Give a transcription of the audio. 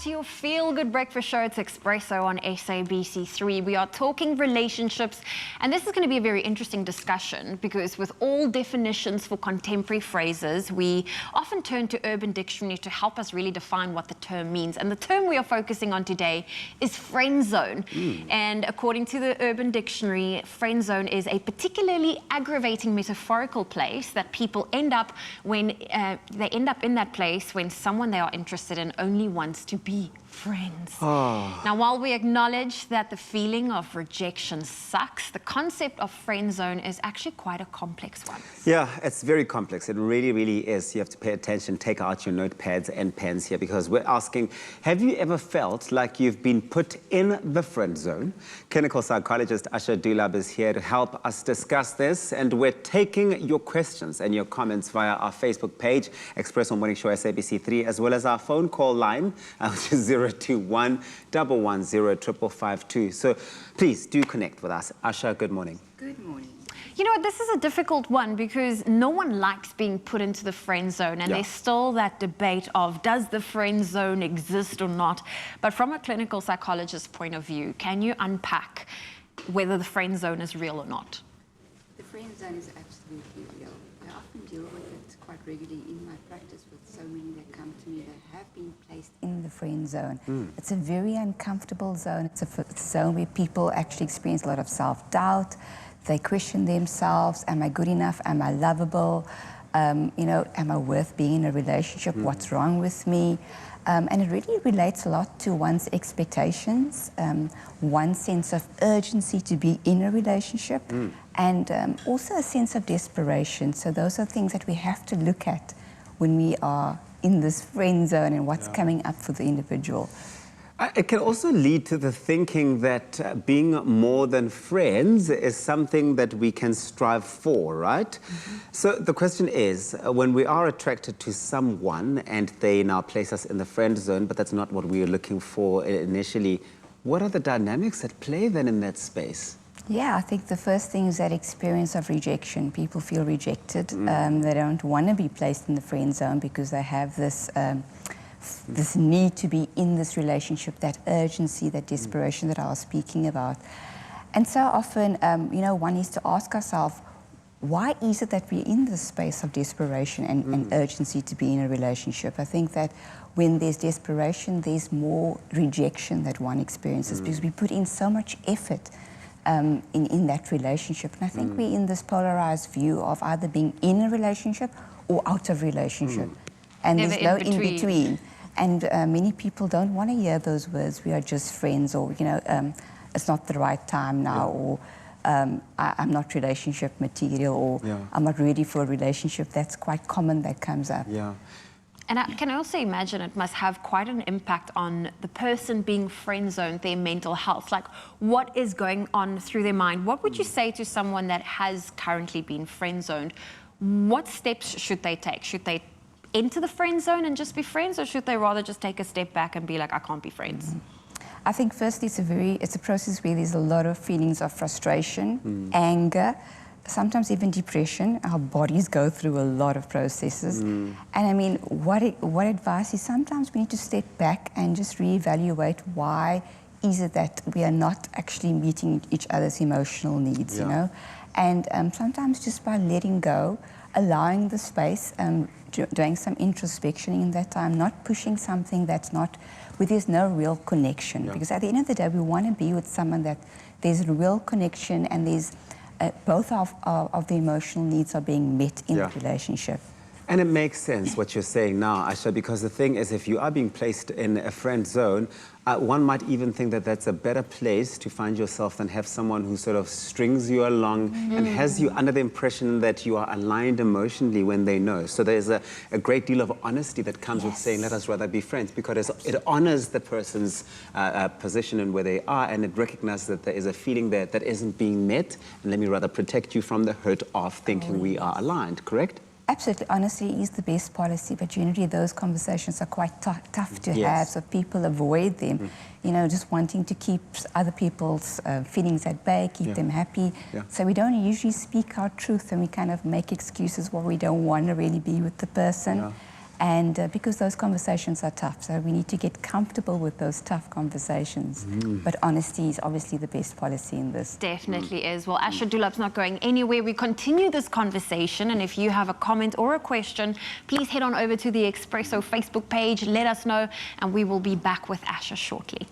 to your feel-good breakfast show. It's Expresso on SABC3. We are talking relationships, and this is going to be a very interesting discussion because with all definitions for contemporary phrases, we often turn to Urban Dictionary to help us really define what the term means. And the term we are focusing on today is friend zone. And according to the Urban Dictionary, friend zone is a particularly aggravating metaphorical place that people end up when they end up in that place when someone they are interested in only wants to be friends. Now, while we acknowledge that the feeling of rejection sucks, the concept of friend zone is actually quite a complex one. Yeah, it's very complex. It really, really is. You have to pay attention, take out your notepads and pens here, because we're asking, have you ever felt like you've been put in the friend zone? Clinical psychologist Asha Dullabh is here to help us discuss this, and we're taking your questions and your comments via our Facebook page, Expresso Morning Show SABC3, as well as our phone call line, which is 021-110-552. So please do connect with us. Asha, good morning. Good morning. You know what, this is a difficult one because no one likes being put into the friend zone, and there's still that debate of does the friend zone exist or not. But from a clinical psychologist's point of view, can you unpack whether the friend zone is real or not? The friend zone is absolutely real. I often deal with it quite regularly in my practice with so many that come to me that have been placed in the friend zone. It's a very uncomfortable zone. It's a zone where people actually experience a lot of self-doubt. They question themselves. Am I good enough? Am I lovable? You know, am I worth being in a relationship? What's wrong with me? And it really relates a lot to one's expectations, one's sense of urgency to be in a relationship, and also a sense of desperation. So those are things that we have to look at when we are in this friend zone and what's coming up for the individual. It can also lead to the thinking that being more than friends is something that we can strive for, right? So the question is, when we are attracted to someone and they now place us in the friend zone, but that's not what we were looking for initially, what are the dynamics at play then in that space? Yeah, I think the first thing is that experience of rejection. People feel rejected. They don't want to be placed in the friend zone because they have this this need to be in this relationship, that urgency, that desperation that I was speaking about. And so often, you know, one needs to ask ourselves, why is it that we're in this space of desperation and urgency to be in a relationship? I think that when there's desperation, there's more rejection that one experiences because we put in so much effort in that relationship. And I think we're in this polarized view of either being in a relationship or out of relationship. And Never there's no in in-between. And many people don't want to hear those words, we are just friends, or, you know, it's not the right time now, or I'm not relationship material, or I'm not ready for a relationship. That's quite common that comes up. And I can also imagine it must have quite an impact on the person being friend zoned, their mental health. Like, what is going on through their mind? What would you say to someone that has currently been friend zoned? What steps should they take? Should they enter the friend zone and just be friends, or should they rather just take a step back and be like, I can't be friends? I think firstly it's a process where there's a lot of feelings of frustration, anger, sometimes even depression. Our bodies go through a lot of processes. And I mean, what advice is sometimes we need to step back and just reevaluate why is it that we are not actually meeting each other's emotional needs, you know? And sometimes just by letting go, allowing the space, doing some introspection in that time, not pushing something that's not, where there's no real connection. Because at the end of the day, we want to be with someone that there's a real connection and there's both of the emotional needs are being met in the relationship. And it makes sense what you're saying now, Asha, because the thing is, if you are being placed in a friend zone, one might even think that that's a better place to find yourself than have someone who sort of strings you along and has you under the impression that you are aligned emotionally when they know. So there's a great deal of honesty that comes with saying, let us rather be friends, because it honors the person's position and where they are, and it recognizes that there is a feeling there that isn't being met, and let me rather protect you from the hurt of thinking we are aligned, correct? Absolutely. Honesty is the best policy, but generally those conversations are quite tough to have, so people avoid them, you know, just wanting to keep other people's feelings at bay, keep them happy. So we don't usually speak our truth, and we kind of make excuses why we don't want to really be with the person. And because those conversations are tough, so we need to get comfortable with those tough conversations. But honesty is obviously the best policy in this. Definitely is. Well, Asha Dullabh's not going anywhere. We continue this conversation, and if you have a comment or a question, please head on over to the Expresso Facebook page, let us know, and we will be back with Asha shortly.